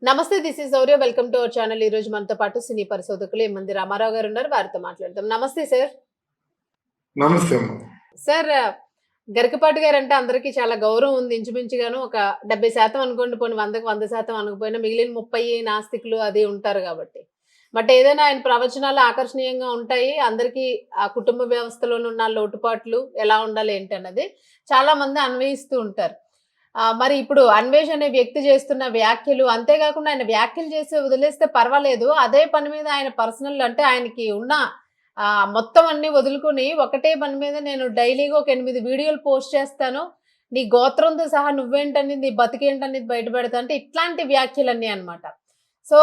నమస్తే. This is Sourya. Welcome to our channel. ఈ రోజు మనతో పాటు సినీ పరిశోధకులు ఎమ్మంది రామారావు గారు ఉన్నారు. వారితో మాట్లాడదాం. నమస్తే సార్. నమస్తే అమ్మ. సార్, గరికపాటి గారంటే అందరికీ చాలా గౌరవం ఉంది. ఇంచుమించుగాను ఒక 70% అనుకోండి, పోనీ 100కి 100% అనకపోయినా మిగిలిన 30 నాస్తికులు అది ఉంటారు కాబట్టి. బట్ ఏదైనా ఆయన ప్రవచనాలు ఆకర్షణీయంగా ఉంటాయి. అందరికీ ఆ కుటుంబ వ్యవస్థలోనున్న లోటుపాట్లు ఎలా ఉండాలి ఏంటన్నది చాలా మంది అన్వయిస్తూ ఉంటారు. మరి ఇప్పుడు అన్వేష్ అనే వ్యక్తి చేస్తున్న వ్యాఖ్యలు, అంతేగాకుండా ఆయన వ్యాఖ్యలు చేసి వదిలేస్తే పర్వాలేదు. అదే పని మీద ఆయన పర్సనల్ అంటే ఆయనకి ఉన్న మొత్తం అన్నీ వదులుకొని ఒకటే పని మీద నేను డైలీగా ఒక 8 వీడియోలు పోస్ట్ చేస్తాను. నీ గోత్రంతో సహా నువ్వేంటనేది, నీ బతుకేంటనేది బయటపెడతా అంటే ఇట్లాంటి వ్యాఖ్యలన్నీ అన్నమాట. సో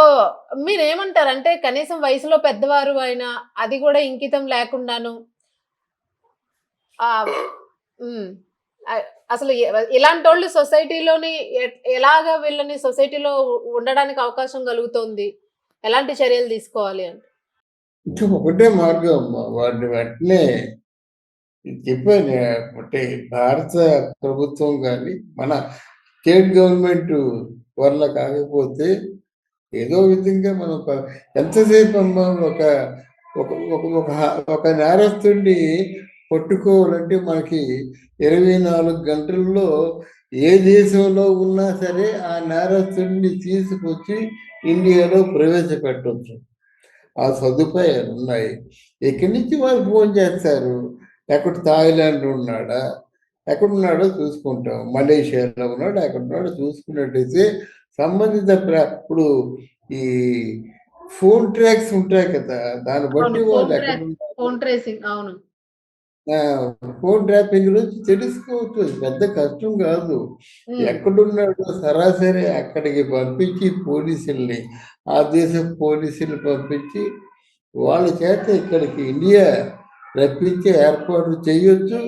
మీరేమంటారు? అంటే కనీసం వయసులో పెద్దవారు ఆయన, అది కూడా ఇంకితం లేకుండాను ఆహ్, హ్మ్. అసలు ఇలాంటోళ్ళు సొసైటీలోని ఎలాగా వీళ్ళని సొసైటీలో ఉండడానికి అవకాశం కలుగుతోంది? ఎలాంటి చర్యలు తీసుకోవాలి అని? ఇంకా ఒకటే మార్గం అమ్మ. వాడిని వెంటనే చెప్పాను. అంటే భారత ప్రభుత్వం కానీ మన స్టేట్ గవర్నమెంట్ వల్ల కాకపోతే ఏదో విధంగా మనం ఎంతసేపు అమ్మా ఒక ఒక ఒక ఒక ఒక నేరస్తుడిని పట్టుకోవాలంటే మనకి 24 గంటల్లో ఏ దేశంలో ఉన్నా సరే ఆ నేరస్తుడిని తీసుకొచ్చి ఇండియాలో ప్రవేశపెట్టవచ్చు. ఆ సదుపాయాలు ఉన్నాయి. ఇక్కడి నుంచి వాళ్ళు ఫోన్ చేస్తారు. ఎక్కడ థాయిలాండ్ ఉన్నాడా, ఎక్కడున్నాడో చూసుకుంటాం. మలేషియాలో ఉన్నాడు, ఎక్కడున్నాడో చూసుకున్నట్టయితే సంబంధిత ఇప్పుడు ఈ ఫోన్ ట్రాక్స్ ఉంటాయి కదా, దాన్ని బట్టి వాళ్ళు ఎక్కడున్నారు, ఫోన్ ట్రేసింగ్. అవును. ఫోన్ ట్రాపింగ్ నుంచి తెలుసుకోవచ్చు. అది పెద్ద కష్టం కాదు. ఎక్కడున్నాడో సరాసరి అక్కడికి పంపించి పోలీసుల్ని, ఆ దేశం పోలీసులు పంపించి వాళ్ళ చేత ఇక్కడికి ఇండియా రప్పించే ఏర్పాట్లు చేయొచ్చు.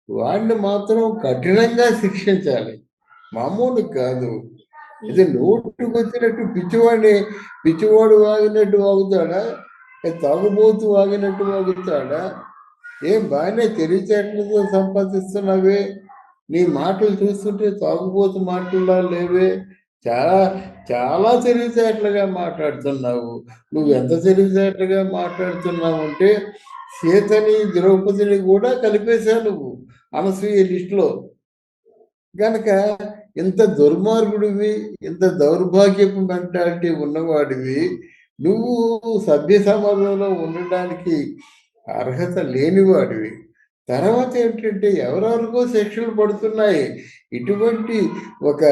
వాడిని మాత్రం కఠినంగా శిక్షించాలి, మామూలు కాదు. ఇది నోటుకొచ్చినట్టు పిచ్చివాడు వాగినట్టు వాగుతాడా, తాగుబోతు వాగినట్టు వాగుతాడా? ఏం బాగానే తెలివితేటలతో సంపాదిస్తున్నావే, నీ మాటలు చూస్తుంటే తాగుబోతు మాటల్లా లేవే, చాలా చాలా తెలివితేటలుగా మాట్లాడుతున్నావు. నువ్వు ఎంత తెలివితేటలుగా మాట్లాడుతున్నావు అంటే సీతని ద్రౌపదిని కూడా కలిపేశావు నువ్వు అనసూయ లిస్టులో. గనక ఇంత దుర్మార్గుడివి, ఇంత దౌర్భాగ్యపు మెంటాలిటీ ఉన్నవాడివి, నువ్వు సభ్య సమాజంలో ఉండడానికి అర్హత లేనివాడివి. తర్వాత ఏంటంటే ఎవరెవరికో శిక్షలు పడుతున్నాయి. ఇటువంటి ఒక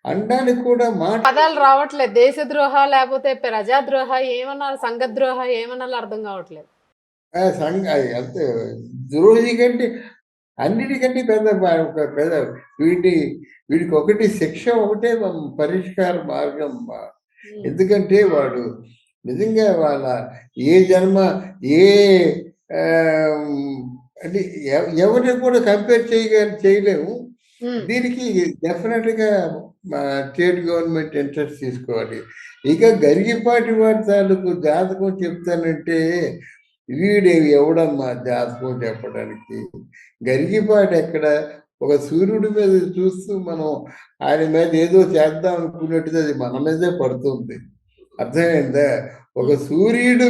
అండానికి కూడా పదాలు రావట్లేదు. దేశద్రోహ లేకపోతే ప్రజాద్రోహ ఏమన్నారు, సంఘద్రోహ ఏమన్నాలో అర్థం కావట్లేదు. అంతే ద్రోహి కంటే అన్నిటికంటే పెద్ద వీడికి ఒకటి శిక్ష ఒకటే పరిష్కార మార్గం. ఎందుకంటే వాడు నిజంగా వాళ్ళ ఏ జన్మ ఏ అంటే ఎవరిని కూడా కంపేర్ చేయలేము. దీనికి డెఫినెట్గా స్టేట్ గవర్నమెంట్ ఇంట్రెస్ట్ తీసుకోవాలి. ఇక గరిగిపాటి వాడి తాలూకు జాతకం చెప్తానంటే వీడేవి ఎవడమ్మా జాతకం చెప్పడానికి? గరిగిపాటి ఎక్కడ? ఒక సూర్యుడి మీద చూస్తూ మనం ఆయన మీద ఏదో చేద్దాం అనుకున్నట్టుగా అది మన మీదే పడుతుంది. అర్థమైందా? ఒక సూర్యుడు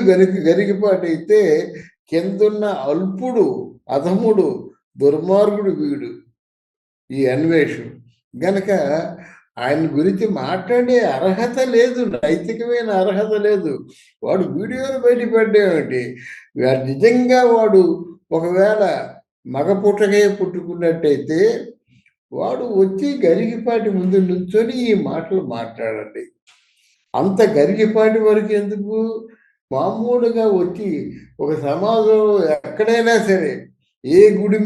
గరిగిపాటి అయితే కిందున్న అల్పుడు, అధముడు, దుర్మార్గుడు వీడు, ఈ అన్వేషుడు. గనక ఆయన గురించి మాట్లాడే అర్హత లేదు, నైతికమైన అర్హత లేదు. వాడు వీడియోలు బయటపడ్డేమిటి? నిజంగా వాడు ఒకవేళ మగ పుట్టకే పుట్టుకున్నట్టయితే వాడు వచ్చి గరిగిపాటి ముందు నుంచొని ఈ మాటలు మాట్లాడండి. అంత గరిగిపాటి వరకు ఎందుకు? మామూలుగా వచ్చి ఒక సమాజంలో ఎక్కడైనా సరే ఏ గుడి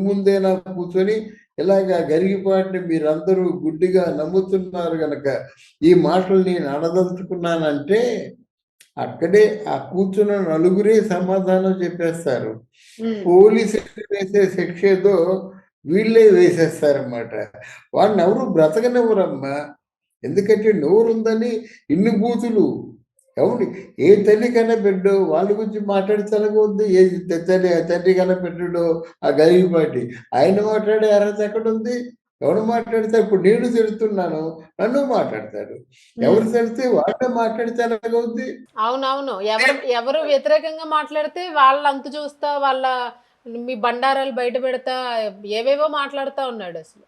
ముందైనా కూర్చొని ఇలాగా గరిగిపాటిని మీరందరూ గుడ్డిగా నమ్ముతున్నారు గనక ఈ మాటలు నేను అనదలుచుకున్నానంటే అక్కడే ఆ కూర్చున్న నలుగురే సమాధానం చెప్పేస్తారు. పోలీసులు వేసే శిక్ష ఏదో వీళ్ళే వేసేస్తారన్నమాట. వాడిని ఎవరు బ్రతకనివ్వరమ్మా. ఎందుకంటే నోరుందని ఇన్ని బూతులు. ఎవరు ఏ తల్లి కన్నా బిడ్డో వాళ్ళ గురించి మాట్లాడి ఏ తండ్రి కన్నా బిడ్డడో ఆ గరిగిపాటి ఆయన మాట్లాడే అర్హత ఎక్కడుంది? ఎవరు మాట్లాడితే ఇప్పుడు నేను తిడుతున్నాను, నన్ను మాట్లాడతాడు. ఎవరు తిడితే వాళ్ళే మాట్లాడితే ఎలాగవుద్ది? అవునవును. ఎవరు వ్యతిరేకంగా మాట్లాడితే వాళ్ళ అంతు చూస్తా, వాళ్ళ మీ బండారాలు బయట పెడతా, ఏవేవో మాట్లాడుతా ఉన్నాడసలు.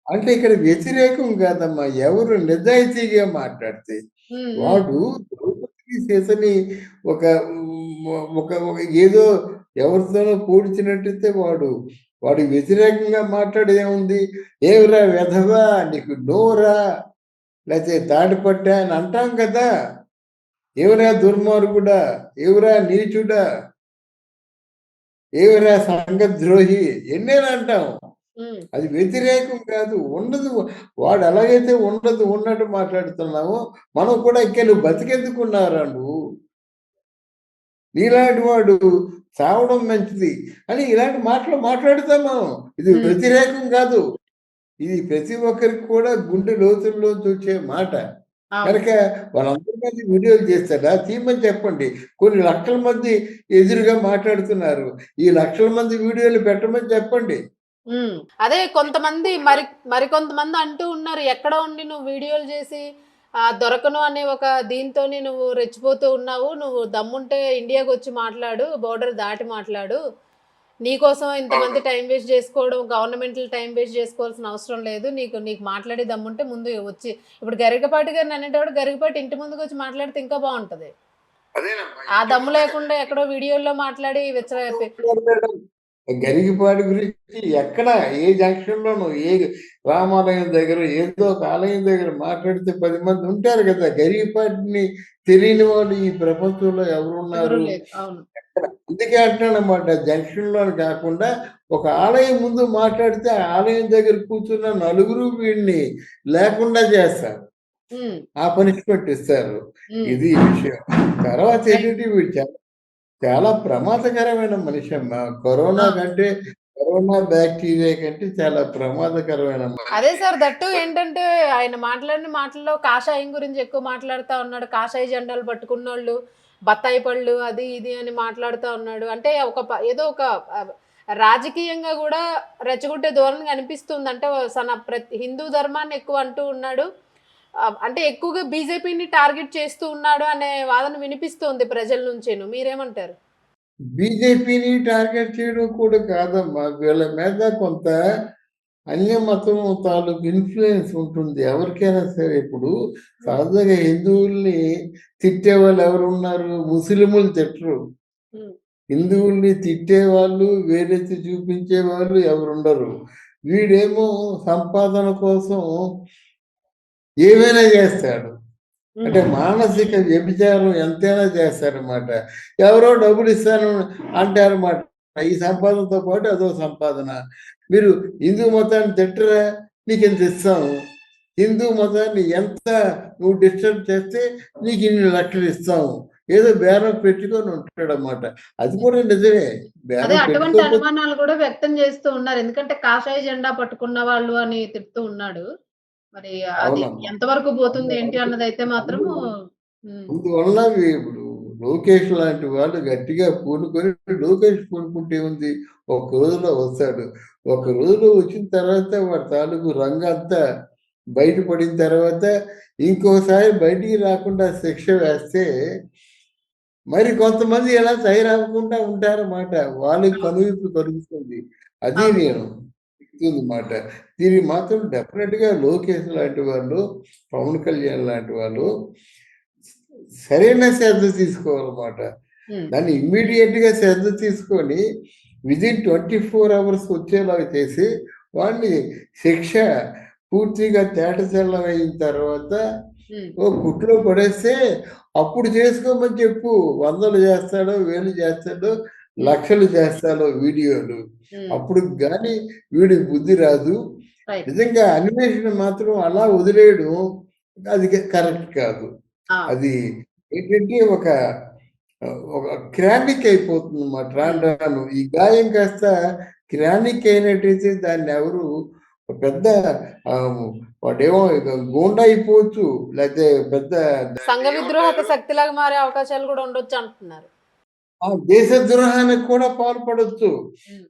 అంటే ఇక్కడ వ్యతిరేకం కాదమ్మా. ఎవరు నిజాయితీగా మాట్లాడితే. హ్మ్. హ్మ్. వాడు ద్రౌపది సీతని ఒక ఒక ఒక ఏదో ఎవరితోనో పోల్చినట్టయితే వాడు వ్యతిరేకంగా మాట్లాడేముంది? "ఏమిరా వెధవా! నీకు నోరా? లేతే తాడిపట్టా" అని అంటాం కదా! "ఏమిరా దుర్మార్గుడా! ఏమిరా నీచుడా! ఏమిరా సంఘద్రోహి" ఎన్నైనా అంటాం. హ్మ్. అది వ్యతిరేకం కాదు. ఉండదు. వాడు ఎలాగైతే ఉండదు ఉన్నట్టు మాట్లాడుతున్నామో, మనం కూడా ఇంకా నువ్వు బతికెందుకున్నావురా నువ్వు? నీలాంటి వాడు చావడం మంచిది అని ఇలాంటి మాటలు మాట్లాడుతాం మనం. ఇది హ్మ్. వ్యతిరేకం కాదు. ఇది ప్రతి ఒక్కరికి కూడా గుండె లోతుల్లోంచి వచ్చే మాట. అవును. కనుక వాళ్ళందరి మీద వీడియోలు చేస్తాడా? తీయమని చెప్పండి. కొన్ని లక్షల మంది ఎదురుగా మాట్లాడుతున్నారు. ఈ లక్షల మంది వీడియోలు పెట్టమని చెప్పండి. హ్మ్. అదే కొంతమంది మరికొంతమంది అంటూ ఉన్నారు. ఎక్కడో ఉండి నువ్వు వీడియోలు చేసి దొరకను అనే ఒక దీంతోని నువ్వు రెచ్చిపోతూ ఉన్నావు. నువ్వు దమ్ముంటే ఇండియాకొచ్చి మాట్లాడు. బోర్డర్ దాటి మాట్లాడు. నీకోసం ఇంతమంది టైం వేస్ట్ చేసుకోవడం, గవర్నమెంటల్ టైం వేస్ట్ చేసుకోవాల్సిన అవసరం లేదు. నీకు మాట్లాడే దమ్ముంటే ముందు వచ్చి ఇప్పుడు గరికపాటి గారిని అనేటప్పుడు గరికపాటి ఇంటి ముందుకొచ్చి మాట్లాడితే ఇంకా బావుంటది. అదేనమ్మా. ఆ దమ్ము లేకుండా ఎక్కడో వీడియోల్లో మాట్లాడి గరికపాటి గురించి ఎక్కడ ఏ జంక్షన్‌లోనూ ఏ రామాలయం దగ్గర ఏదో ఒక ఆలయం దగ్గర మాట్లాడితే 10 మంది ఉంటారు కదా! గరికపాటిని తెలియని వాళ్ళు ఈ ప్రపంచంలో ఎవరు ఎవరున్నారు? లేరు. అవును. అందుకే అంటున్నానన్నమాట. జంక్షన్‌లోని కాకుండా ఒక ఆలయం ముందు మాట్లాడితే ఆ ఆలయం దగ్గర కూర్చున్న నలుగురు వీడిని లేకుండా చేస్తారు. హ్మ్. ఆ పనిష్మెంట్ ఇస్తారు. హ్మ్. ఇది విషయం. తర్వాత రైట్. ఏంటంటే వీడు చాలా ప్రమాదకరమైన మనిషి అమ్మా. కరోనా ఆ! కంటే కరోనా బ్యాక్టీరియా కంటే చాలా ప్రమాదకరమైన అదే మనిషి. సార్ దట్టు ఏంటంటే ఆయన మాట్లాడిన మాటల్లో కాషాయం గురించి ఎక్కువ మాట్లాడుతా ఉన్నాడు. కాషాయ జెండాలు పట్టుకున్నోళ్ళు, బత్తాయి పళ్ళు అది ఇది అని మాట్లాడుతా ఉన్నాడు. అంటే ఏదో ఒక ఆహ్, రాజకీయంగా గూడా రెచ్చగొట్టే ధోరణి కనిపిస్తుంది. అంటే హిందూ ధర్మాన్ని ఎక్కువ అంటూ ఉన్నాడు. అంటే ఎక్కువగా బీజేపీని టార్గెట్ చేస్తూ ఉన్నాడు అనే వాదన వినిపిస్తుంది ప్రజల నుంచేను. మీరేమంటారు? బీజేపీని టార్గెట్ చేయడం కూడా కాదమ్మా. వీళ్ళ మీద కొంత అన్య మతం తాలూకు ఇన్‌ఫ్లూయెన్స్ ఉంటుంది. ఎవరికైనా సరే ఇప్పుడు హ్మ్. సహజంగా హిందువుల్ని తిట్టేవాళ్ళు ఎవరున్నారు? ముస్లిములు తిట్టరు. హ్మ్. హిందువుల్ని తిట్టేవాళ్ళు, వేలెత్తి చూపించేవాళ్ళు ఎవరుండరు. వీడేమో సంపాదన కోసం ఏమైనా చేస్తాడు. అంటే హ్మ్. మానసిక వ్యభిచారం ఎంతైనా చేస్తారన్నమాట. ఎవరో డబ్బులిస్తాను అంటారన్నమాట. ఈ సంపాదనతో పాటు అదో సంపాదన. మీరు హిందూ మతాన్ని తిట్టరా? నీకింత ఇస్తాము. హిందూ మతాన్ని ఎంత నువ్వు డిస్టర్బ్ చేస్తే నీకు ఇన్ని లక్షలు ఇస్తాము. ఏదో బేరం పెట్టుకొని ఉంటాడన్నమాట. అది కూడా నిజమే. అదే బేరం అటువంటి పెట్టుకోకపోతే అనుమానాలు గూడా వ్యక్తం చేస్తూ ఉన్నారు. ఎందుకంటే కాషాయ జెండా పట్టుకున్న వాళ్ళు అని తిడుతూ ఉన్నాడు. మరి అది అవునమ్మా. ఎంతవరకు పోతుంది ఏంటి అందు అన్నదైతే మాత్రము అందు హ్మ్. అందువల్ల ఇప్పుడు లోకేష్ లాంటి వాళ్ళు గట్టిగా పూనుకొని లోకేష్ పూనుకుంటే ఉంది ఒక రోజులో వస్తాడు. ఒక రోజులో వచ్చిన తర్వాత వాడి తాలూకు రంగంతా బయటపడిన తర్వాత ఇంకోసారి బయటికి రాకుండా శిక్ష వేస్తే మరి కొంతమంది ఎలా తయారవ్వకుండా ఉంటారన్నమాట. వాళ్ళకి అవును. కనువిప్పు కలుగుతుంది. అది అవును. నేను చెప్తుందన్నమాట. దీనికి మాత్రం డెఫినిట్‌గా లోకేష్ లాంటి వాళ్ళు, పవన్ కళ్యాణ్ లాంటి వాళ్ళు సరైన శ్రద్ధ తీసుకోవాలన్నమాట. హ్మ్. దాన్ని ఇమ్మీడియేట్‌గా శ్రద్ధ తీసుకొని వితిన్ 24 అవర్స్ వచ్చేలాగా చేసి వాడిని శిక్ష పూర్తిగా తేటతెల్లం తర్వాత హ్మ్. ఓ గుట్లో పడేస్తే అప్పుడు చేసుకోమని చెప్పు. వందలు చేస్తాడో, వేలు చేస్తాడో, హ్మ్. లక్షలు చేస్తాడో వీడియోలు. హ్మ్. అప్పుడు గాని వీడికి బుద్ధి రాదు. రైట్. నిజంగా అన్వేషణ మాత్రం అలా వదిలేయడం అది కరెక్ట్ కాదు. ఆ! అది ఏంటంటే ఒక క్రానిక్ అయిపోతుందన్నమాట రాను హ్మ్. రాను. ఈ గాయం కాస్త క్రానిక్ అయినట్టయితే దాన్నెవరు పెద్ద ఆహ్, వాడేమో ఇక గూండా అయిపోవచ్చు. లేతే పెద్ద సంఘ విద్రోహక దాన్నేమంటారు? శక్తిలాగా మారే అవకాశాలు గూడా ఉండొచ్చు అంటున్నారు. ఆ దేశ ద్రోహానికి కూడా పాల్పడొచ్చు. హ్మ్.